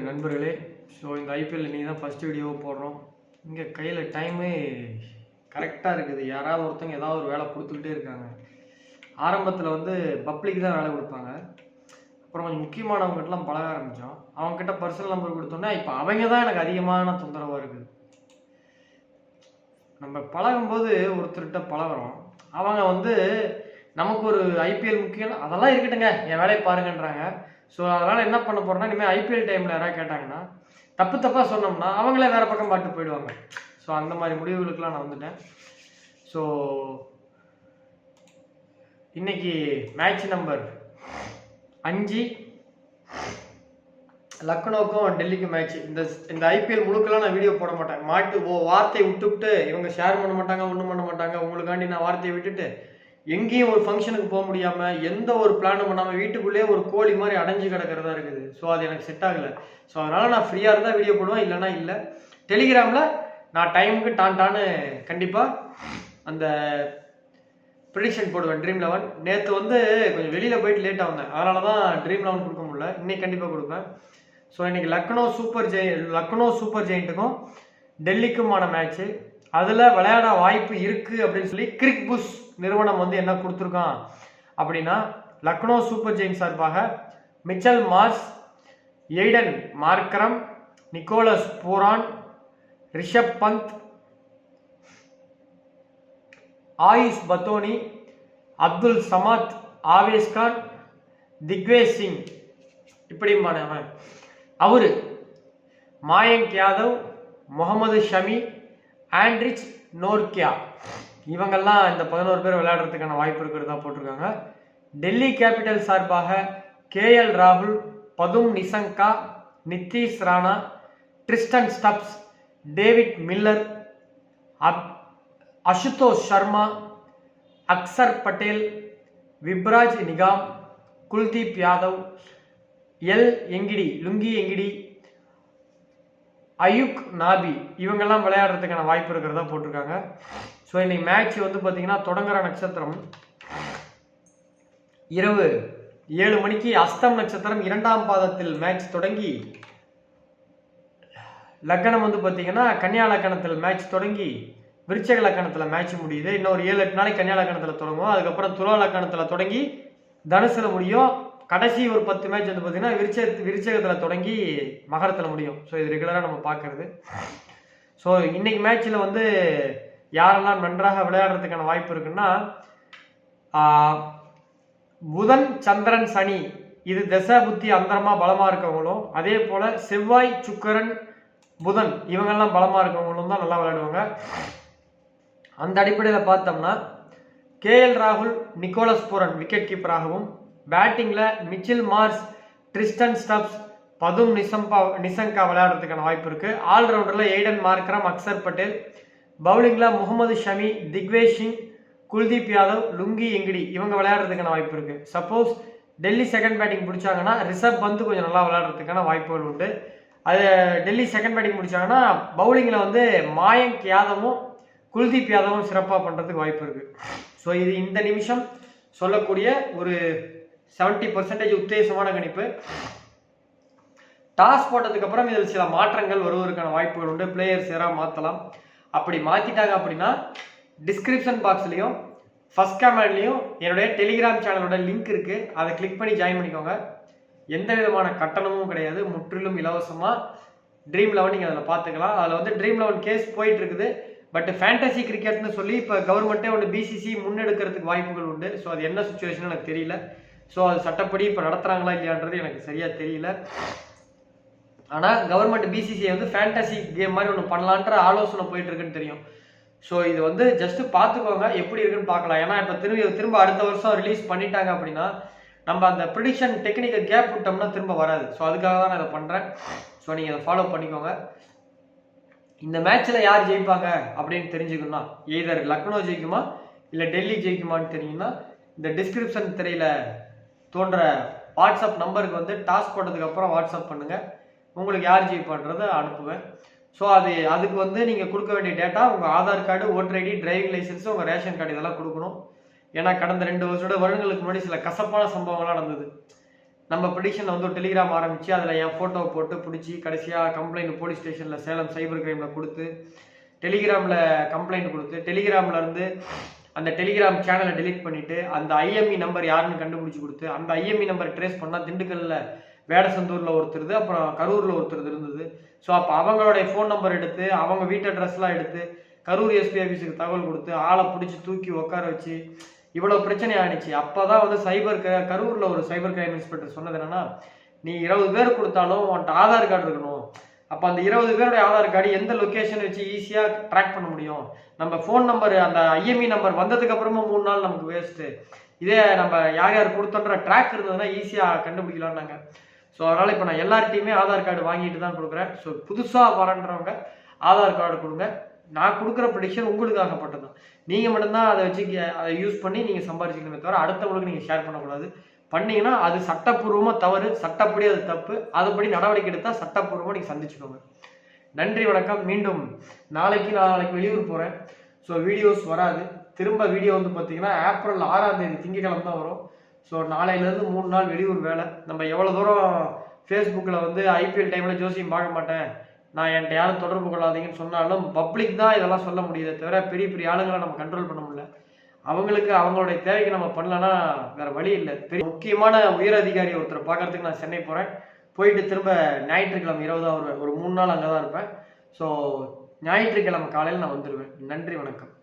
நண்பர்களே, ஸோ இந்த ஐபிஎல் இன்றைக்கி தான் ஃபஸ்ட் வீடியோ போடுறோம். இங்கே கையில் டைமே கரெக்டாக இருக்குது. யாராவது ஒருத்தங்க ஏதாவது ஒரு வேலை கொடுத்துக்கிட்டே இருக்காங்க. ஆரம்பத்தில் பப்ளிக் தான் வேலை கொடுப்பாங்க. அப்புறம் கொஞ்சம் முக்கியமானவங்ககிட்டலாம் பழக ஆரம்பித்தோம். அவங்ககிட்ட பர்சனல் நம்பர் கொடுத்தோன்னா இப்போ அவங்க தான் எனக்கு அதிகமான தொந்தரவாக இருக்குது. நம்ம பழகும்போது ஒருத்தர்கிட்ட பழகிறோம், அவங்க நமக்கு ஒரு ஐபிஎல் முக்கியம், அதெல்லாம் இருக்கட்டுங்க, என் வேலையை பாருங்கன்றாங்க. ஸோ அதனால் என்ன பண்ண போகிறோன்னா, இனிமேல் ஐபிஎல் டைமில் யாராவது கேட்டாங்கன்னா தப்பாக சொன்னோம்னா அவங்களே வேறு பக்கம் பாட்டு போயிடுவாங்க. ஸோ அந்த மாதிரி முடிவுகளுக்கெலாம் நான் வந்துட்டேன். ஸோ இன்னைக்கு மேட்ச் நம்பர் 5 லக்னோவுக்கும் டெல்லிக்கும் மேட்ச். இந்த ஐபிஎல் முழுக்கெல்லாம் நான் வீடியோ போட மாட்டேன். வார்த்தையை விட்டுவிட்டு இவங்க ஷேர் பண்ண மாட்டாங்க, ஒன்றும் பண்ண மாட்டாங்க. உங்களுக்காண்டி நான் வார்த்தையை விட்டுட்டு எங்கேயும் ஒரு ஃபங்க்ஷனுக்கு போக முடியாமல், எந்த ஒரு பிளானும் பண்ணாமல் வீட்டுக்குள்ளேயே ஒரு கோழி மாதிரி அடைஞ்சு கிடக்கிறதா இருக்குது. ஸோ அது எனக்கு செட் ஆகலை. ஸோ அதனால் நான் ஃப்ரீயாக இருந்தால் வீடியோ போடுவேன், இல்லைனா இல்லை. டெலிகிராமில் நான் டைமுக்கு டான்னு கண்டிப்பாக அந்த ப்ரிடிக்ஷன் போடுவேன். ட்ரீம் 11 நேற்று கொஞ்சம் வெளியில் போயிட்டு லேட்டாக வந்தேன், அதனால தான் ட்ரீம் 11 கொடுக்க முடியல. இன்னைக்கு கண்டிப்பாக கொடுப்பேன். ஸோ இன்றைக்கி லக்னோ சூப்பர் ஜெயிண்ட்டுக்கும் டெல்லிக்குமான மேட்ச்சு. அதில் விளையாட வாய்ப்பு இருக்குது அப்படின்னு சொல்லி கிரிக் புஷ் நிறுவனம் என்ன கொடுத்துருக்கான் அப்படின்னா, லக்னோ சூப்பர் ஜெயின்ட் சார்பாக Mitchell Marsh, Aiden Markram, Nicholas Pooran, Rishabh Pant, Ayush Badoni, Abdul Samad, Avesh Khan, Digvesh Singh, இப்படிமானவன் அவரு, மாயங்க் யாதவ், முகமது ஷமி, ஆண்ட்ரிச் நோர்கியா, இவங்கெல்லாம் இந்த 11 பேர் விளையாடுறதுக்கான வாய்ப்பு இருக்கிறதா போட்டிருக்காங்க. டெல்லி கேபிட்டல் சார்பாக கேஎல் ராகுல், Pathum Nissanka, Nitish Rana, Tristan Stubbs, David Miller, Ashutosh Sharma, Axar Patel, Vipraj Nigam, Kuldeep Yadav, Lungi Ngidi, அயுக் நாபி, இவங்கெல்லாம் விளையாடுறதுக்கான வாய்ப்பு இருக்கிறதா போட்டிருக்காங்க. ஸோ இன்னைக்கு மேட்ச் பார்த்தீங்கன்னா தொடங்குற நட்சத்திரம் இரவு 7 மணிக்கு அஸ்தம் நட்சத்திரம் 2ஆம் பாதத்தில் மேட்ச் தொடங்கி, லக்னம் பார்த்தீங்கன்னா கன்னியா லக்னத்தில் மேட்ச் தொடங்கி விருச்சக லக்னத்தில் மேட்ச் முடியுது. இன்னொரு 7-8 நாளைக்கு கன்னியா லக்னத்தில் தொடங்கும். அதுக்கப்புறம் துலா லக்னத்தில் தொடங்கி தனுசுல முடியும். கடைசி ஒரு 10 மேட்ச் பார்த்தீங்கன்னா விருச்சகத்தில் தொடங்கி மகரத்தில் முடியும். ஸோ இது ரெகுலராக நம்ம பார்க்கறது. ஸோ இன்னைக்கு மேட்ச்சில் யாரெல்லாம் நன்றாக விளையாடுறதுக்கான வாய்ப்பு இருக்குன்னா, புதன், சந்திரன், சனி, இது தசை புத்தி அந்தரமாக பலமாக இருக்கவங்களும், அதே போல் செவ்வாய், சுக்கரன், புதன், இவங்கெல்லாம் பலமாக இருக்கவங்களும் தான் நல்லா விளையாடுவாங்க. அந்த அடிப்படையில் பார்த்தோம்னா கேஎல் ராகுல், நிக்கோலஸ் பூரன் விக்கெட் கீப்பராகவும், பேட்டிங்கில் Mitchell Marsh, Tristan Stubbs, Pathum Nissanka விளையாடுறதுக்கான வாய்ப்பு இருக்குது. ஆல்ரவுண்டரில் எய்டன் மார்க்ரம், அக்சர் பட்டேல், பவுலிங்கில் முகமது ஷமி, திக்வேஷ் சிங், குல்தீப் யாதவ், லுங்கி எங்கிடி, இவங்க விளையாடுறதுக்கான வாய்ப்பு இருக்குது. சப்போஸ் டெல்லி செகண்ட் பேட்டிங் பிடிச்சாங்கன்னா ரிஷப் பந்த் கொஞ்சம் நல்லா விளையாடுறதுக்கான வாய்ப்புகள் உண்டு. அது டெல்லி செகண்ட் பேட்டிங் பிடிச்சாங்கன்னா பவுலிங்கில் மாயங்க் யாதவும் குல்தீப் யாதவும் சிறப்பாக பண்ணுறதுக்கு வாய்ப்பு இருக்குது. ஸோ இது இந்த நிமிஷம் சொல்லக்கூடிய ஒரு 70% உத்தேசமான கணிப்பு. டாஸ் போட்டதுக்கு அப்புறம் இதில் சில மாற்றங்கள் வருவதற்கான வாய்ப்புகள் உண்டு. பிளேயர்ஸ் யாராவது மாற்றலாம். அப்படி மாற்றிட்டாங்க அப்படின்னா டிஸ்கிரிப்ஷன் பாக்ஸ்லையும் ஃபர்ஸ்ட் கமெண்ட்லையும் என்னுடைய டெலிகிராம் சேனலோட லிங்க் இருக்குது, அதை கிளிக் பண்ணி ஜாயின் பண்ணிக்கோங்க. எந்த விதமான கட்டணமும் கிடையாது, முற்றிலும் இலவசமாக ட்ரீம் 11 நீங்கள் அதில் பார்த்துக்கலாம். அதில் ட்ரீம் 11 கேஸ் போயிட்டு இருக்குது. பட் ஃபேண்டசி கிரிக்கெட்னு சொல்லி இப்போ கவர்மெண்ட்டே பிசிசி முன்னெடுக்கிறதுக்கு வாய்ப்புகள் உண்டு. ஸோ அது என்ன சுச்சுவேஷன் எனக்கு தெரியல. ஸோ அது சட்டப்படி இப்போ நடத்துகிறாங்களா இல்லையான்றது எனக்கு சரியாக தெரியல. ஆனால் கவர்மெண்ட் பிசிசியை ஃபேண்டசி கேம் மாதிரி ஒன்று பண்ணலான்ற ஆலோசனை போயிட்டு இருக்குன்னு தெரியும். ஸோ இது ஜஸ்ட் பார்த்துக்கோங்க, எப்படி இருக்குன்னு பார்க்கலாம். ஏன்னா இப்போ திரும்ப அடுத்த வருஷம் ரிலீஸ் பண்ணிட்டாங்க அப்படின்னா நம்ம அந்த ப்ரிடிக்ஷன் டெக்னிக்கல் கேப் விட்டோம்னா திரும்ப வராது. ஸோ அதுக்காக தான் நான் இதை பண்ணுறேன். ஸோ நீங்கள் இதை ஃபாலோ பண்ணிக்கோங்க. இந்த மேட்ச்சில் யார் ஜெயிப்பாங்க அப்படின்னு தெரிஞ்சுக்கணும்னா, எய்தர் லக்னோ ஜெயிக்குமா இல்லை டெல்லி ஜெயிக்குமான்னு தெரியும்னா இந்த டிஸ்கிரிப்ஷன் திரையில் தோன்ற வாட்ஸ்அப் நம்பருக்கு டாஸ் போட்டதுக்கு அப்புறம் வாட்ஸ்அப் பண்ணுங்கள். உங்களுக்கு யார் ஜெயிப்பான்றதை அனுப்புவேன். ஸோ அதுக்கு நீங்கள் கொடுக்க வேண்டிய டேட்டா உங்கள் Aadhaar card, voter ID, driving licence, உங்கள் ரேஷன் கார்டு இதெல்லாம் கொடுக்கணும். ஏன்னா கடந்த 2 வருடங்களுக்கு முன்னாடி சில கசப்பான சம்பவங்கள்லாம் நடந்தது. நம்ம ப்ரெடிக்ஷனில் வந்து ஒரு டெலிகிராம் ஆரம்பித்து அதில் என் ஃபோட்டோவை போட்டு பிடிச்சி கடைசியாக கம்ப்ளைண்ட் போலீஸ் ஸ்டேஷனில் சேலம் சைபர் கிரைமில் கொடுத்து டெலிகிராமில் கம்ப்ளைண்ட் கொடுத்து டெலிகிராமில் இருந்து அந்த டெலிகிராம் சேனலை டெலீட் பண்ணிவிட்டு அந்த ஐஎம்இ நம்பர் யாருன்னு கண்டுபிடிச்சி கொடுத்து அந்த ஐஎம்இ நம்பர் ட்ரேஸ் பண்ணால் திண்டுக்கல்லில் வேடசந்தூரில் ஒருத்தருது, அப்புறம் கரூரில் ஒருத்தர் இருந்தது. ஸோ அப்போ அவங்களுடைய ஃபோன் நம்பர் எடுத்து அவங்க வீட்டு அட்ரஸ்லாம் எடுத்து கரூர் எஸ்பி ஆஃபீஸுக்கு தகவல் கொடுத்து ஆளை பிடிச்சி தூக்கி உட்கார வச்சு இவ்வளோ பிரச்சனை ஆயிடுச்சு. அப்போ தான் வந்து கரூரில் ஒரு சைபர் கிரைம் இன்ஸ்பெக்டர் சொன்னது என்னன்னா, நீ 20 பேர் கொடுத்தாலும் உன்ட்ட ஆதார் கார்டு இருக்கணும். அப்போ அந்த 20 பேருடைய ஆதார் கார்டு எந்த லொக்கேஷன் வச்சு ஈஸியாக ட்ராக் பண்ண முடியும். நம்ம ஃபோன் நம்பர் அந்த ஐஎம்இ நம்பர் வந்ததுக்கு அப்புறமா 3 நாள் நமக்கு வேஸ்ட்டு. இதே நம்ம யார் யார் கொடுத்தோன்ற ட்ராக் இருந்ததுன்னா ஈஸியாக கண்டுபிடிக்கலாம்னாங்க. ஸோ அதனால் இப்போ நான் எல்லார்ட்டையுமே ஆதார் கார்டு வாங்கிட்டு தான் கொடுக்குறேன். ஸோ புதுசாக வரன்றவங்க ஆதார் கார்டு கொடுங்க. நான் கொடுக்குற ப்ரெடிக்ஷன் உங்களுக்காகப்பட்டது தான். நீங்கள் மட்டும்தான் அதை வச்சு அதை யூஸ் பண்ணி நீங்கள் சம்பாதிச்சிக்கணுமே தவிர அடுத்தவங்களுக்கு நீங்கள் ஷேர் பண்ணக்கூடாது. பண்ணீங்கன்னா அது சட்டப்பூர்வமாக தவறு, சட்டப்படி அது தப்பு. அதுபடி நடவடிக்கை எடுத்தால் சட்டப்பூர்வமாக நீங்கள் சந்திச்சுக்கோங்க. நன்றி, வணக்கம். மீண்டும் நாளைக்கு வெளியூர் போகிறேன். ஸோ வீடியோஸ் வராது. திரும்ப வீடியோ வந்து பார்த்தீங்கன்னா ஏப்ரல் 6ஆம் தேதி திங்கக்கிழமை தான் வரும். ஸோ நாளையிலேருந்து 3 நாள் வெளியூர் வேலை. நம்ம எவ்வளோ தூரம் ஃபேஸ்புக்கில் வந்து ஐபிஎல் டைமில் ஜோசியம் பார்க்க மாட்டேன், நான் என்கிட்ட யாரும் தொடர்பு கொள்ளாதீங்கன்னு சொன்னாலும் பப்ளிக் தான் இதெல்லாம் சொல்ல முடியுதே தவிர பெரிய பெரிய ஆளுங்களை நம்ம கண்ட்ரோல் பண்ண முடியல. அவங்களுக்கு அவங்களுடைய தேவைக்கு நம்ம பண்ணலன்னா வேற வழி இல்லை. பெரிய முக்கியமான உயர் அதிகாரி ஒருத்தரை பார்க்கறதுக்கு நான் சென்னை போகிறேன். போயிட்டு திரும்ப ஞாயிற்றுக்கிழமை இரவு தான் வருவேன். ஒரு 3 நாள் அங்கே தான் இருப்பேன். ஸோ ஞாயிற்றுக்கிழமை காலையில் நான் வந்துடுவேன். நன்றி, வணக்கம்.